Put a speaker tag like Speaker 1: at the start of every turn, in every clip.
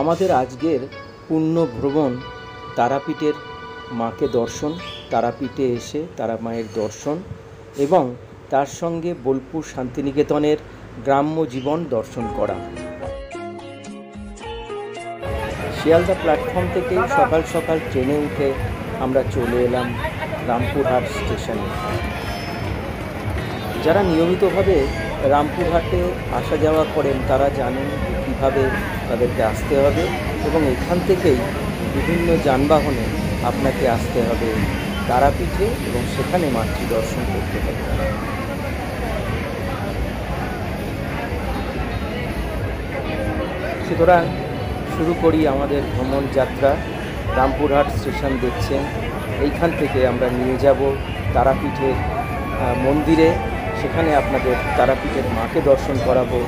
Speaker 1: আমাদের আজকের পূর্ণ ভ্রমণ তারাপীঠের মাকে দর্শন, তারাপীঠে এসে তারা মায়ের দর্শন এবং তার সঙ্গে বোলপুর শান্তিনিকেতনের গ্রাম্য জীবন দর্শন করা। শিয়ালদা প্ল্যাটফর্ম থেকে সকাল সকাল ট্রেনে উঠে আমরা চলে এলাম রামপুরহাট স্টেশনে। যারা নিয়মিতভাবে রামপুরহাটে আসা যাওয়া করেন তারা জানেন কীভাবে তাদেরকে আসতে হবে এবং এখান থেকেই বিভিন্ন যানবাহনে আপনাকে আসতে হবে তারাপীঠে এবং সেখানে মাতৃ দর্শন করতে হবে। সুতরাং শুরু করি আমাদের ভ্রমণ যাত্রা। রামপুরহাট স্টেশন দেখছেন, এইখান থেকে আমরা নিয়ে যাব তারাপীঠের মন্দিরে, সেখানে আপনাদের তারাপীঠের মাকে দর্শন করাবো।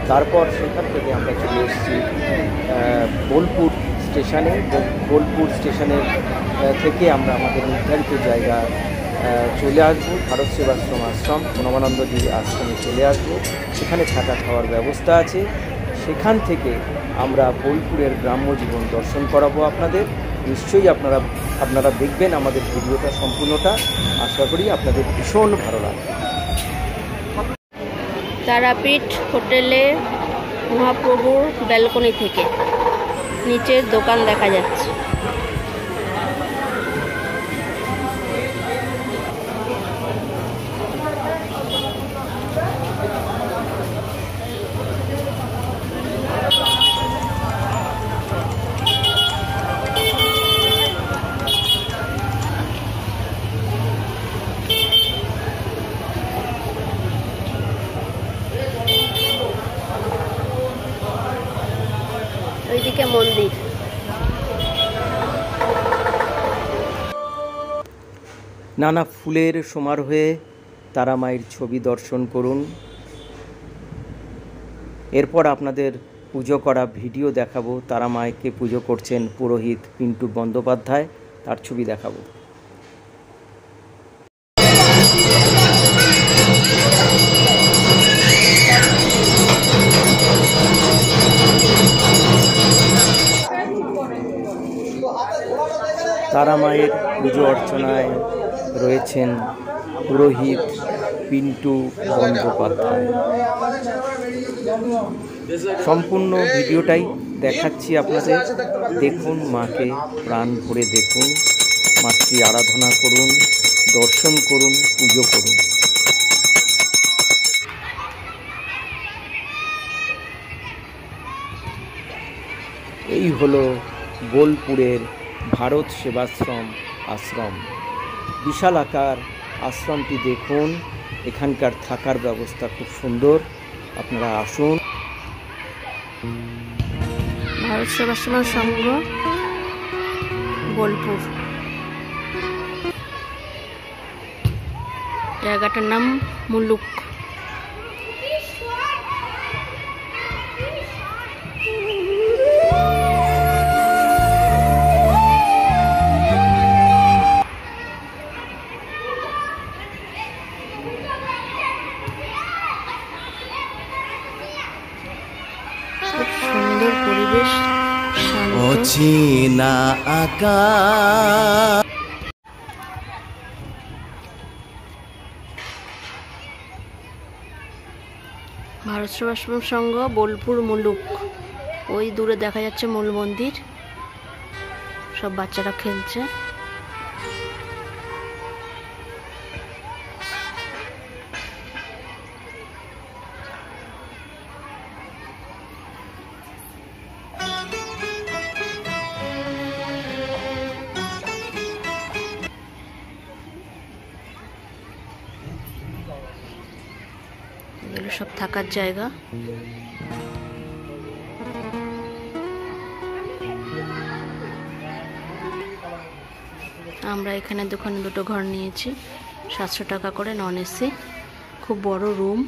Speaker 1: তারপর সেখান থেকে আমরা চলে এসেছি বোলপুর স্টেশনে। বোলপুর স্টেশনের থেকে আমরা আমাদের নির্ধারিত জায়গা চলে আসবো, ভারত সেবাশ্রম আশ্রম, প্রণবানন্দজি আশ্রমে চলে আসবো। সেখানে থাকা খাওয়ার ব্যবস্থা আছে। সেখান থেকে আমরা বোলপুরের গ্রাম্য জীবন দর্শন করাবো আপনাদের। নিশ্চয়ই আপনারা দেখবেন আমাদের ভিডিওটা সম্পূর্ণটা। আশা করি আপনাদের ভীষণ ভালো লাগবে।
Speaker 2: তারাপীঠ হোটেলে মহাপ্রভুর ব্যালকনি থেকে নিচের দোকান দেখা যাচ্ছে। ওইদিকে মন্দির।
Speaker 1: নানা ফুলের সমারোহে তারা মায়ের ছবি দর্শন করুন। এরপর আপনাদের পুজো করা ভিডিও দেখাবো। তারা মায়েকে পুজো করছেন পুরোহিত পিন্টু বন্দ্যোপাধ্যায়, তার ছবি দেখাবো। তারা মায়ের পুজো অর্চনায় রয়েছেন পুরোহিত পিন্টু বন্দ্যোপাধ্যায়। সম্পূর্ণ ভিডিওটাই দেখাচ্ছি আপনাদের। দেখুন, মাকে প্রাণ ভরে দেখুন, মাতৃ আরাধনা করুন, দর্শন করুন, পুজো করুন। এই হলো বোলপুরের ভারত সেবাশ্রম আশ্রম। বিশাল আকার আশ্রমটি দেখুন, এখানকার থাকার ব্যবস্থা খুব সুন্দর। আপনারা আসুন।
Speaker 2: ভারত সেবাশ্রম সংঘ বোলপুর, জায়গাটার নাম মুলুক। সুন্দর পরিবেশ,
Speaker 3: অচেনা আকাশ।
Speaker 2: ভারত সেবাশ্রম সংঘ বোলপুর মুলুক। ওই দূরে দেখা যাচ্ছে মূল মন্দির, সব বাচ্চারা খেলছে। এগুলো সব থাকার জায়গা। আমরা এখানে দোকানে দুটো ঘর নিয়েছি, 700 টাকা করে, নন এসি, খুব বড় রুম।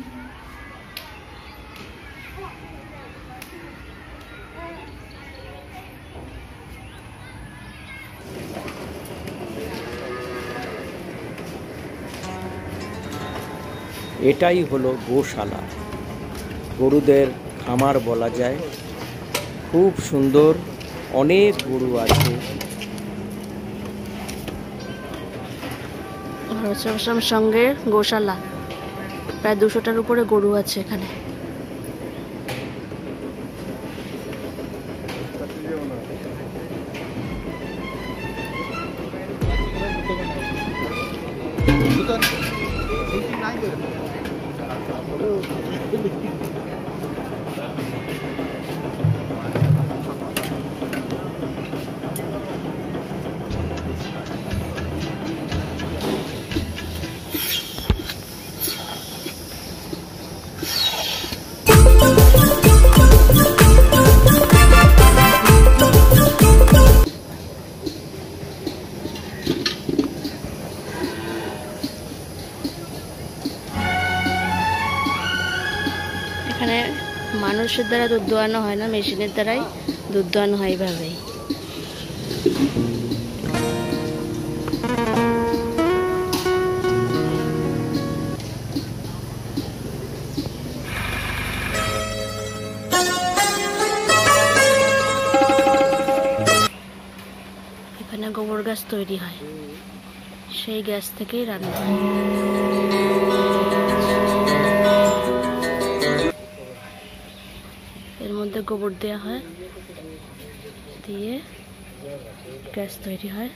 Speaker 1: এটাই হলো গোশালা, গরুদের খামার বলা যায়। খুব সুন্দর, অনেক গরু আছে।
Speaker 2: সঙ্গে গোশালা, প্রায় 200টার উপরে গরু আছে এখানে। এখানে মানুষের দ্বারা দুধ দোয়ানো হয় না, মেশিনের দ্বারাই দুধ দোয়ানো হয় এইভাবেই। এখানে গোবর গ্যাস তৈরি হয়, সেই গ্যাস থেকেই রান্না হয়। এর মধ্যে গোবর দেওয়া হয়, দিয়ে গ্যাস তৈরি হয়।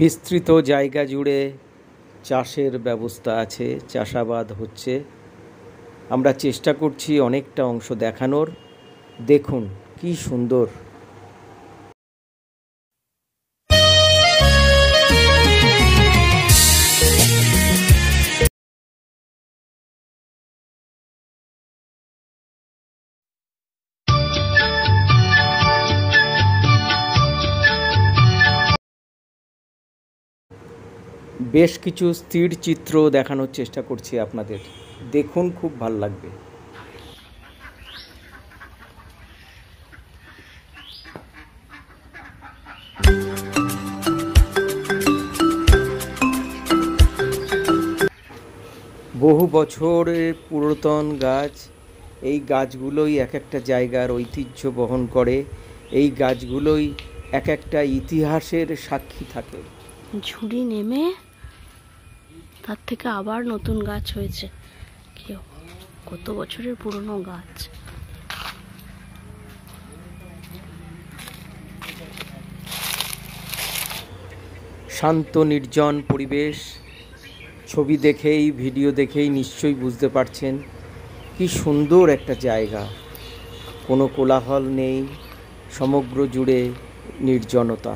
Speaker 1: বিস্তৃত জায়গা জুড়ে চাষের ব্যবস্থা আছে, চাষাবাদ হচ্ছে। আমরা চেষ্টা করছি অনেকটা অংশ দেখানোর। দেখুন কি সুন্দর। বেশ কিছু স্থির চিত্র দেখানোর চেষ্টা করছি আপনাদের, দেখুন খুব ভালো লাগবে। বহু বছরের পুরাতন গাছ, এই গাছগুলোই এক একটা জায়গার ঐতিহ্য বহন করে। এই গাছগুলোই এক একটা ইতিহাসের সাক্ষী থাকে।
Speaker 2: ঝুড়ি নেমে তার থেকে আবার নতুন গাছ হয়েছে, কত বছরের পুরনো গাছ।
Speaker 1: শান্ত নির্জন পরিবেশ। ছবি দেখেই, ভিডিও দেখেই নিশ্চয়ই বুঝতে পারছেন কি সুন্দর একটা জায়গা। কোনো কোলাহল নেই, সমগ্র জুড়ে নির্জনতা।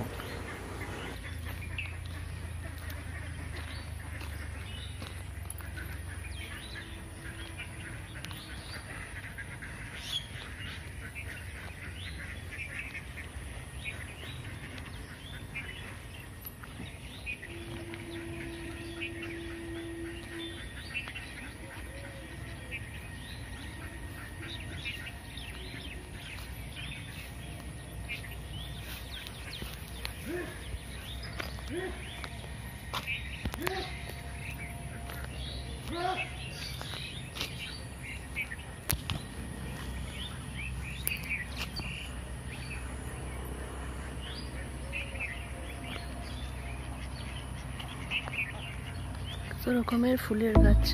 Speaker 2: রকমের ফুলের গাছ।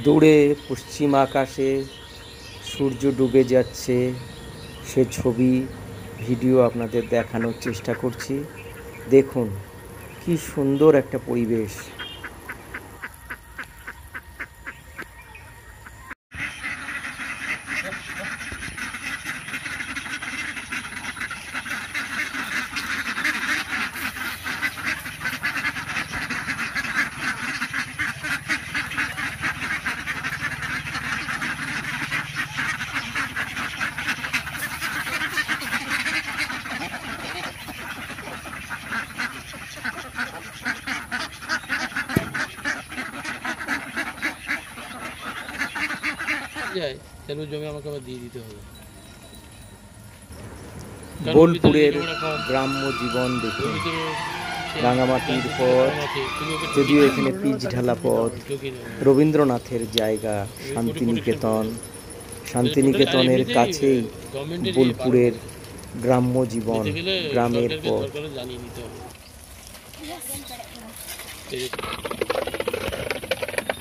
Speaker 1: দূরে পশ্চিম আকাশে সূর্য ডুবে যাচ্ছে, সে ছবি ভিডিও আপনাদের দেখানোর চেষ্টা করছি। দেখুন কি সুন্দর একটা পরিবেশ। বোলপুরের গ্রাম্য জীবন দেখুন, রাঙামাটির পথ, যদিও এখানে পিচ ঢালা পথ, রবীন্দ্রনাথের জায়গা শান্তিনিকেতন, শান্তিনিকেতনের কাছেই বোলপুরের গ্রাম্য জীবন, গ্রামের পথ।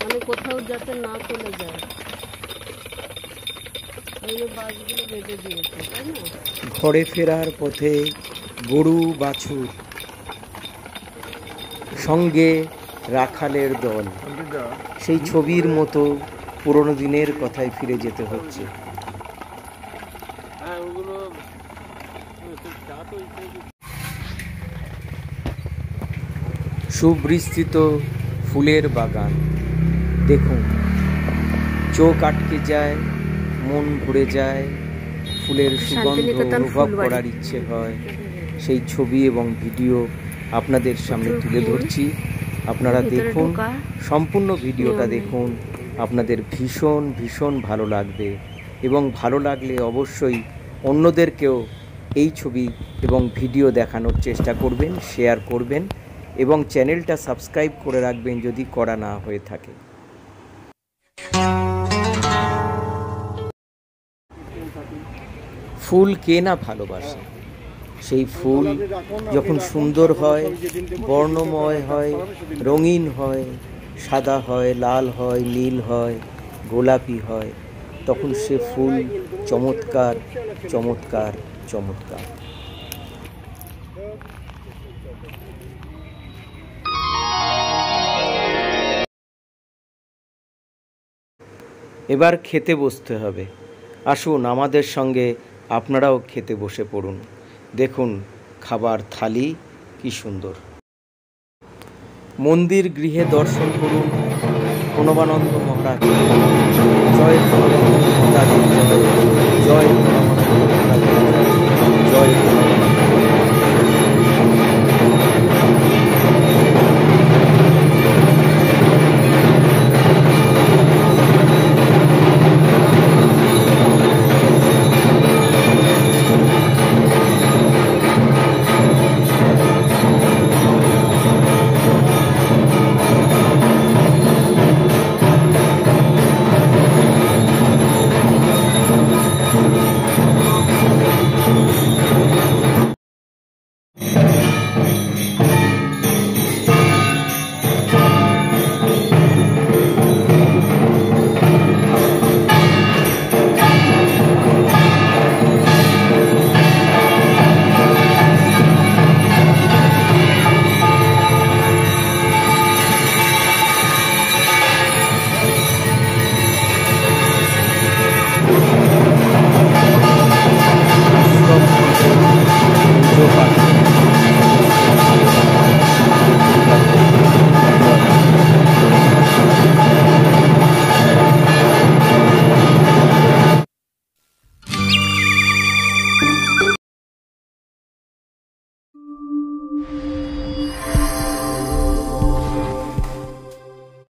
Speaker 2: মানে কোথাও যাতে না চলে যায়,
Speaker 1: ঘরে ফেরার পথে গরু বাছুর, সঙ্গে রাখালের দল, সেই ছবির মতো পুরনো দিনের কথায় ফিরে যেতে হচ্ছে। সুবিস্তৃত ফুলের বাগান দেখুন, চোখ আটকে যায়, মন ভরে যায়, ফুলের সুগন্ধ অনুভব করার ইচ্ছে হয়। সেই ছবি এবং ভিডিও আপনাদের সামনে তুলে ধরছি, আপনারা দেখুন, সম্পূর্ণ ভিডিওটা দেখুন, আপনাদের ভীষণ ভীষণ ভালো লাগবে। এবং ভালো লাগলে অবশ্যই অন্যদেরকেও এই ছবি এবং ভিডিও দেখানোর চেষ্টা করবেন, শেয়ার করবেন এবং চ্যানেলটা সাবস্ক্রাইব করে রাখবেন যদি করা না হয়ে থাকে। ফুল কে না ভালোবাসে? সেই ফুল যখন সুন্দর হয়, বর্ণময় হয়, রঙিন হয়, সাদা হয়, লাল হয়, নীল হয়, গোলাপি হয়, তখন সে ফুল চমৎকার চমৎকার চমৎকার। এবার খেতে বসতে হবে। আসুন আমাদের সঙ্গে আপনারাও খেতে বসে পড়ুন। দেখুন খাবার থালি কি সুন্দর। মন্দির গৃহে দর্শন করুন প্রণবানন্দ মহারাজ। জয় প্রণবানন্দ মহারাজ।